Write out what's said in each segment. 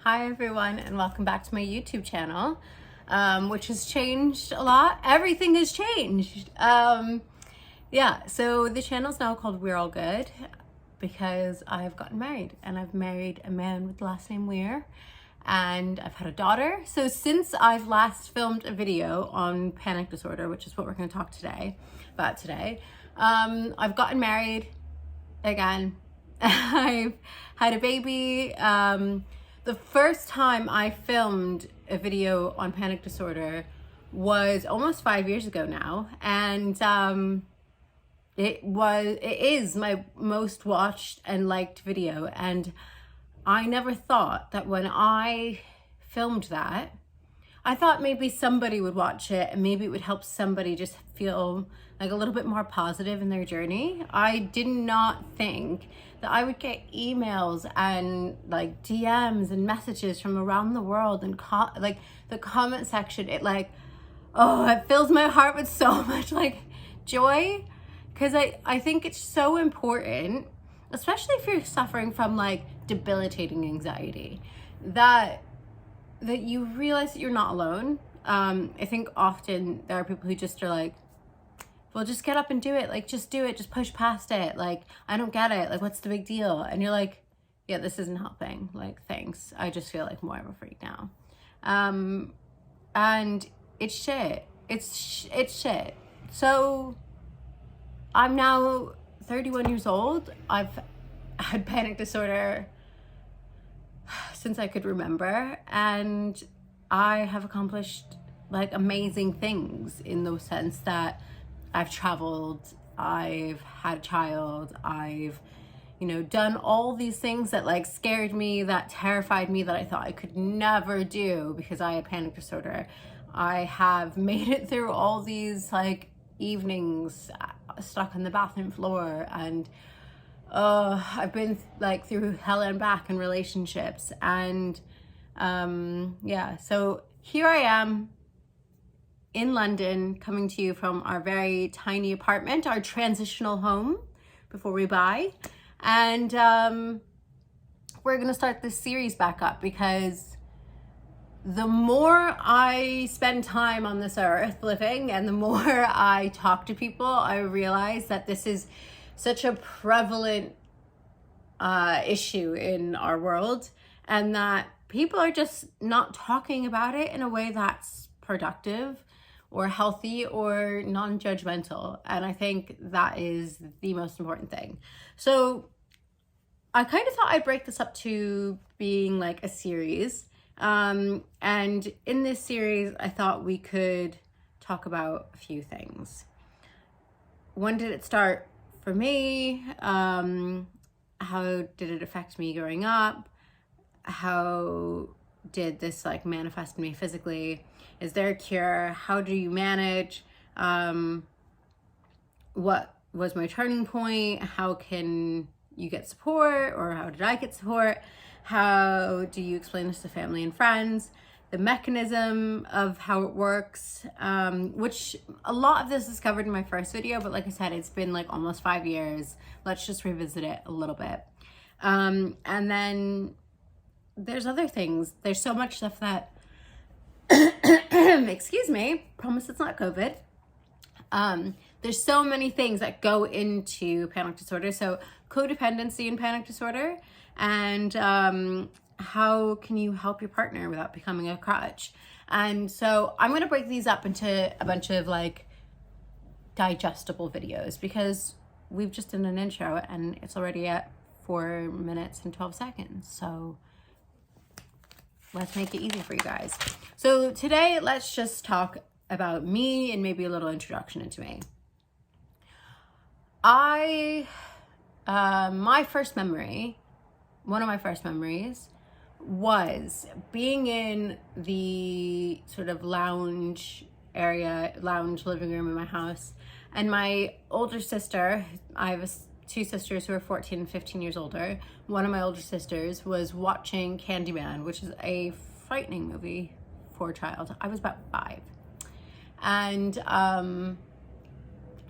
Hi everyone, and welcome back to my YouTube channel, which has changed a lot. Everything has changed. Yeah, so the channel is now called We're All Good because I've gotten married, and I've married a man with the last name Weir, and I've had a daughter. So since I've last filmed a video on panic disorder, which is what we're going to talk about today, I've gotten married again. I've had a baby. The first time I filmed a video on panic disorder was almost 5 years ago now, and it is my most watched and liked video. And I never thought that when I filmed that, I thought maybe somebody would watch it and maybe it would help somebody just feel like a little bit more positive in their journey. I did not think that I would get emails and like DMs and messages from around the world, and like the comment section, it fills my heart with so much like joy, because I think it's so important, especially if you're suffering from like debilitating anxiety, that you realize that you're not alone. I think often there are people who just are like, well, just get up and do it. Like, just do it. Just push past it. Like, I don't get it. Like, what's the big deal? And you're like, yeah, this isn't helping. Like, thanks. I just feel like more of a freak now. And it's shit. It's shit. So I'm now 31 years old. I've had panic disorder since I could remember, and I have accomplished like amazing things in the sense that I've traveled, I've had a child, I've done all these things that like scared me, that terrified me, that I thought I could never do because I had panic disorder. I have made it through all these like evenings stuck on the bathroom floor, and I've been like through hell and back in relationships, and yeah, so here I am in London, coming to you from our very tiny apartment, our transitional home before we buy. And we're gonna start this series back up, because the more I spend time on this earth living and the more I talk to people, I realize that this is such a prevalent issue in our world, and that people are just not talking about it in a way that's productive or healthy or non-judgmental. And I think that is the most important thing. So I kind of thought I'd break this up to being like a series. And in this series, I thought we could talk about a few things. When did it start for me? How did it affect me growing up? How did this like manifest in me physically? Is there a cure? How do you manage? What was my turning point? How can you get support, or how did I get support? How do you explain this to family and friends? The mechanism of how it works, which a lot of this is covered in my first video, but like I said, it's been like almost 5 years. Let's just revisit it a little bit. And then there's other things. There's so much stuff that, excuse me, promise it's not COVID. There's so many things that go into panic disorder. So codependency in panic disorder, and how can you help your partner without becoming a crutch? And so I'm going to break these up into a bunch of like digestible videos, because we've just done an intro and it's already at 4 minutes and 12 seconds. So let's make it easy for you guys. So today, let's just talk about me and maybe a little introduction into me. My first memory, one of my first memories, was being in the sort of lounge living room in my house, and my older sister, I have two sisters who are 14 and 15 years older. One of my older sisters was watching Candyman, which is a frightening movie for a child. I was about 5. And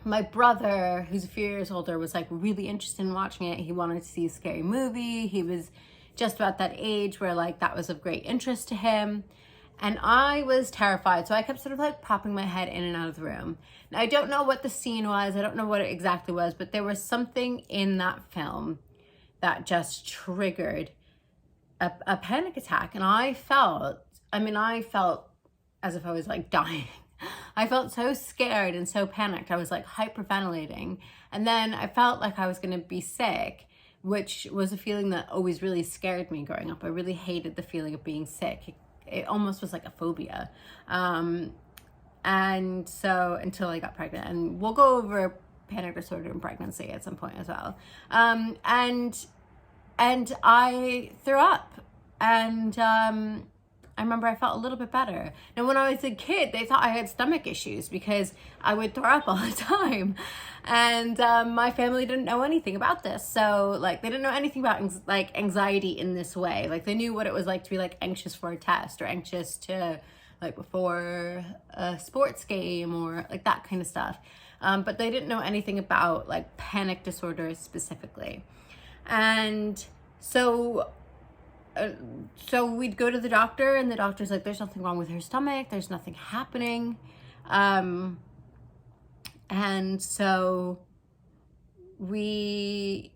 my brother, who's a few years older, was like really interested in watching it. He wanted to see a scary movie. He was just about that age where like that was of great interest to him. And I was terrified. So I kept sort of like popping my head in and out of the room. Now, I don't know what the scene was. I don't know what it exactly was, but there was something in that film that just triggered a panic attack. And I felt as if I was like dying. I felt so scared and so panicked. I was like hyperventilating. And then I felt like I was going to be sick, which was a feeling that always really scared me growing up. I really hated the feeling of being sick. It almost was like a phobia. And so until I got pregnant, and we'll go over panic disorder in pregnancy at some point as well. And I threw up, and I remember I felt a little bit better. Now, when I was a kid, they thought I had stomach issues because I would throw up all the time. And my family didn't know anything about this. So like, they didn't know anything about anxiety in this way. Like, they knew what it was like to be like anxious for a test, or anxious to like before a sports game, or like that kind of stuff. But they didn't know anything about like panic disorder specifically. And so we'd go to the doctor, and the doctor's like, there's nothing wrong with her stomach. There's nothing happening. And so we,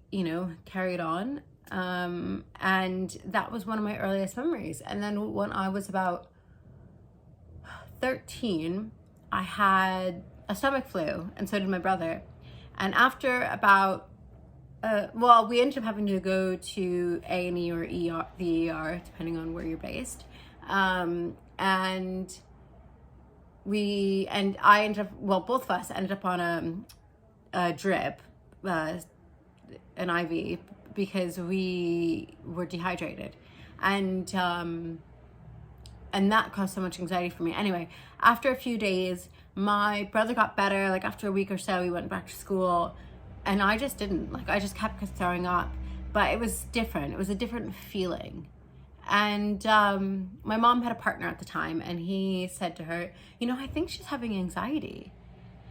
carried on. And that was one of my earliest memories. And then when I was about 13, I had a stomach flu, and so did my brother. And after about we ended up having to go to A&E or ER, the ER, depending on where you're based. And I ended up, both of us ended up on a drip, an IV, because we were dehydrated. And that caused so much anxiety for me. Anyway, after a few days, my brother got better. Like after a week or so, we went back to school. And I just didn't. Like, I just kept throwing up. But it was different. It was a different feeling. And my mom had a partner at the time, and he said to her, I think she's having anxiety.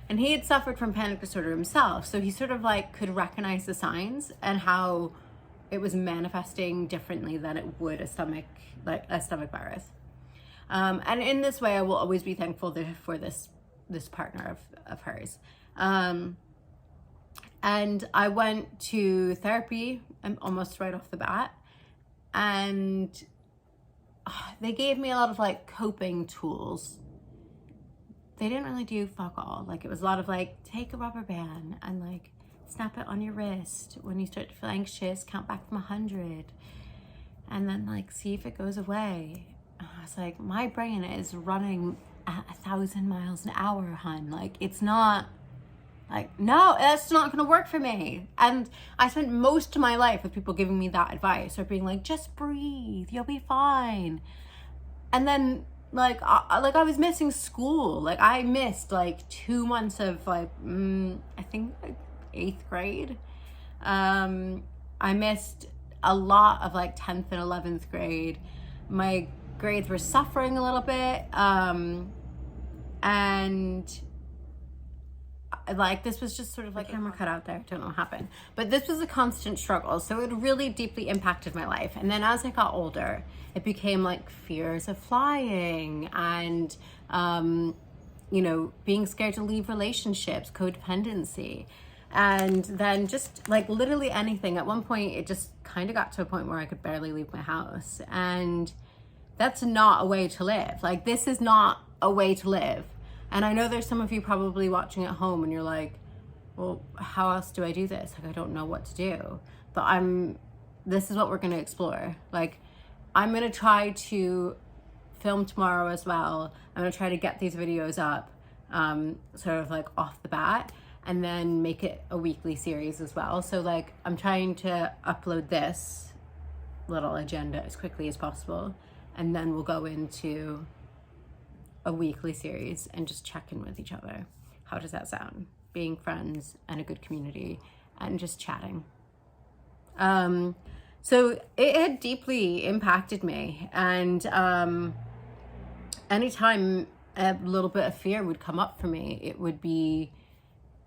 And he had suffered from panic disorder himself. So he sort of like could recognize the signs and how it was manifesting differently than it would a stomach virus. And in this way, I will always be thankful for this partner of hers. And I went to therapy almost right off the bat, and they gave me a lot of like coping tools. They didn't really do fuck all. Like, it was a lot of like, take a rubber band and like snap it on your wrist. When you start to feel anxious, count back from 100, and then like see if it goes away. I was like, my brain is running at 1,000 miles an hour, hun. Like, it's not. Like, no, that's not going to work for me. And I spent most of my life with people giving me that advice, or being like, just breathe, you'll be fine. And then I was missing school. Like, I missed like 2 months of like, I think like 8th grade. I missed a lot of like 10th and 11th grade. My grades were suffering a little bit. And like, this was just sort of like, camera cut out there, I don't know what happened, but this was a constant struggle. So it really deeply impacted my life. And then as I got older, it became like fears of flying, and being scared to leave relationships, codependency, and then just like literally anything. At one point, it just kind of got to a point where I could barely leave my house, and that's not a way to live. Like, this is not a way to live. And I know there's some of you probably watching at home, and you're like, well, how else do I do this? Like, I don't know what to do. But this is what we're going to explore. Like, I'm going to try to film tomorrow as well. I'm going to try to get these videos up, sort of like off the bat, and then make it a weekly series as well. So like, I'm trying to upload this little agenda as quickly as possible. And then we'll go into a weekly series and just check in with each other. How does that sound? Being friends and a good community and just chatting. So it had deeply impacted me. And anytime a little bit of fear would come up for me, it would be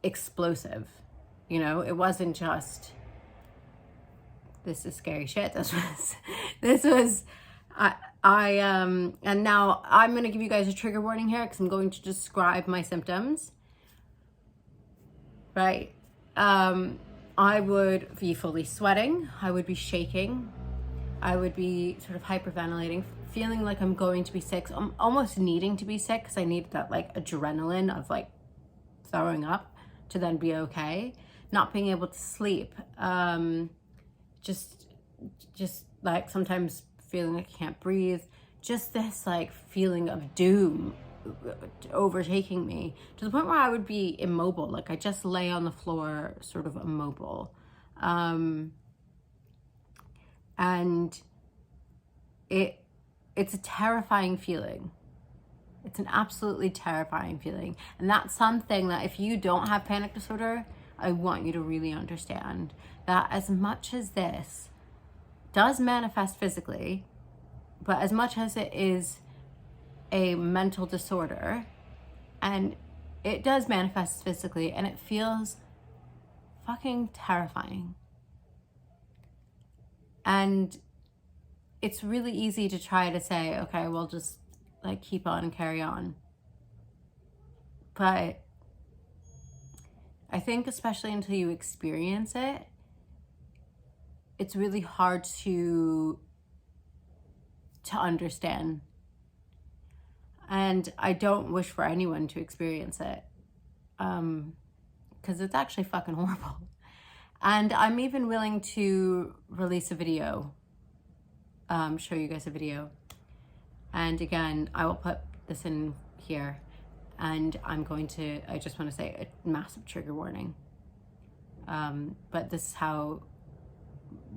explosive. It wasn't just this is scary shit. And now I'm going to give you guys a trigger warning here because I'm going to describe my symptoms. Right. I would be fully sweating. I would be shaking. I would be sort of hyperventilating, feeling like I'm going to be sick. So I'm almost needing to be sick because I need that like adrenaline of like throwing up to then be okay. Not being able to sleep. Just like sometimes feeling like I can't breathe. Just this like feeling of doom overtaking me to the point where I would be immobile. Like I just lay on the floor sort of immobile. And it's a terrifying feeling. It's an absolutely terrifying feeling. And that's something that if you don't have panic disorder, I want you to really understand that as much as this does manifest physically, but as much as it is a mental disorder, and it does manifest physically, and it feels fucking terrifying. And it's really easy to try to say, okay, we'll just like keep on and carry on. But I think especially until you experience it, it's really hard to understand. And I don't wish for anyone to experience it, because it's actually fucking horrible. And I'm even willing to release a video, show you guys a video. And again, I will put this in here. And I just want to say a massive trigger warning. But this is how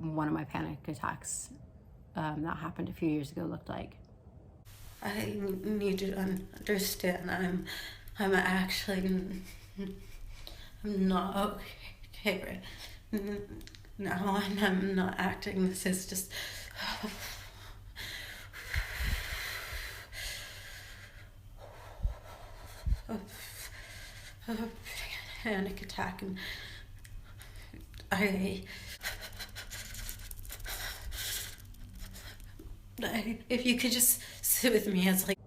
one of my panic attacks that happened a few years ago looked like. I need you to understand I'm actually not okay right now, and I'm not acting. This is just a panic attack, and if you could just sit with me as like.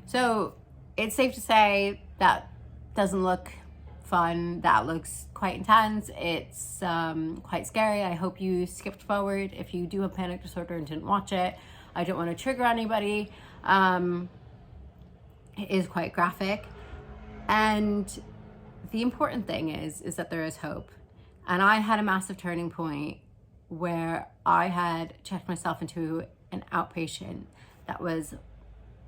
So it's safe to say that doesn't look fun. That looks quite intense. It's quite scary. I hope you skipped forward if you do have panic disorder and didn't watch it. I don't want to trigger anybody. It is quite graphic. And the important thing is that there is hope. And I had a massive turning point where I had checked myself into an outpatient that was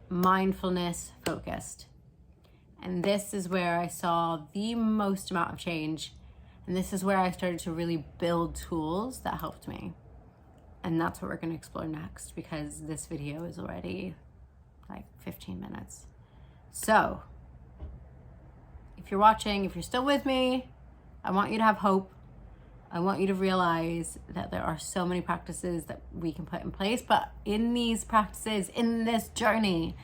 mindfulness focused. And this is where I saw the most amount of change. And this is where I started to really build tools that helped me. And that's what we're going to explore next, because this video is already like 15 minutes. So if you're watching, if you're still with me, I want you to have hope. I want you to realize that there are so many practices that we can put in place, but in these practices, in this journey,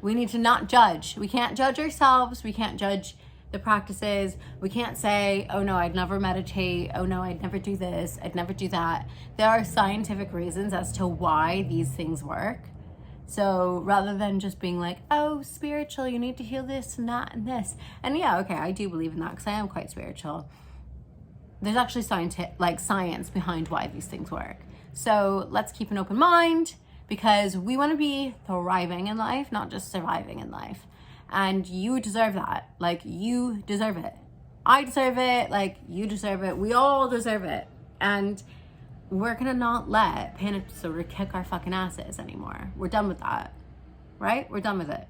we need to not judge. We can't judge ourselves. We can't judge the practices. We can't say, oh no, I'd never meditate. Oh no, I'd never do this. I'd never do that. There are scientific reasons as to why these things work. So rather than just being like, oh, spiritual, you need to heal this and that and this. And yeah, okay, I do believe in that because I am quite spiritual. There's actually science behind why these things work. So let's keep an open mind, because we want to be thriving in life, not just surviving in life. And you deserve that. Like, you deserve it. I deserve it. Like, you deserve it. We all deserve it. And we're gonna not let panic disorder kick our fucking asses anymore. We're done with that, right? We're done with it.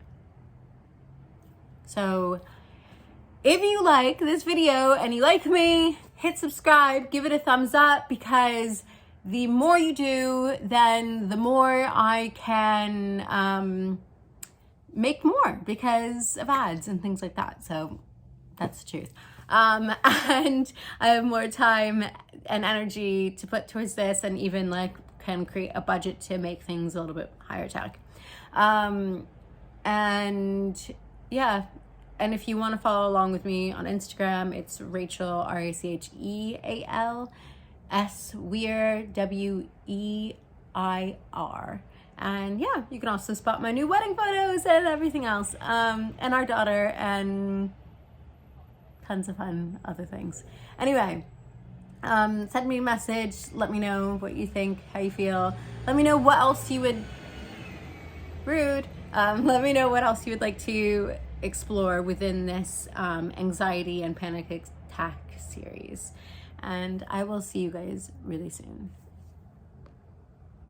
So if you like this video and you like me, hit subscribe, give it a thumbs up, because the more you do, then the more I can make more because of ads and things like that. So that's the truth. And I have more time and energy to put towards this, and even like can create a budget to make things a little bit higher tech. And yeah, and if you want to follow along with me on Instagram, it's Rachel, Racheal S Weir, WEIR. And yeah, you can also spot my new wedding photos and everything else, and our daughter, and tons of fun other things. Anyway, send me a message, let me know what you think, how you feel. Let me know what else you would, rude, let me know what else you would like to explore within this anxiety and panic attack series. And I will see you guys really soon.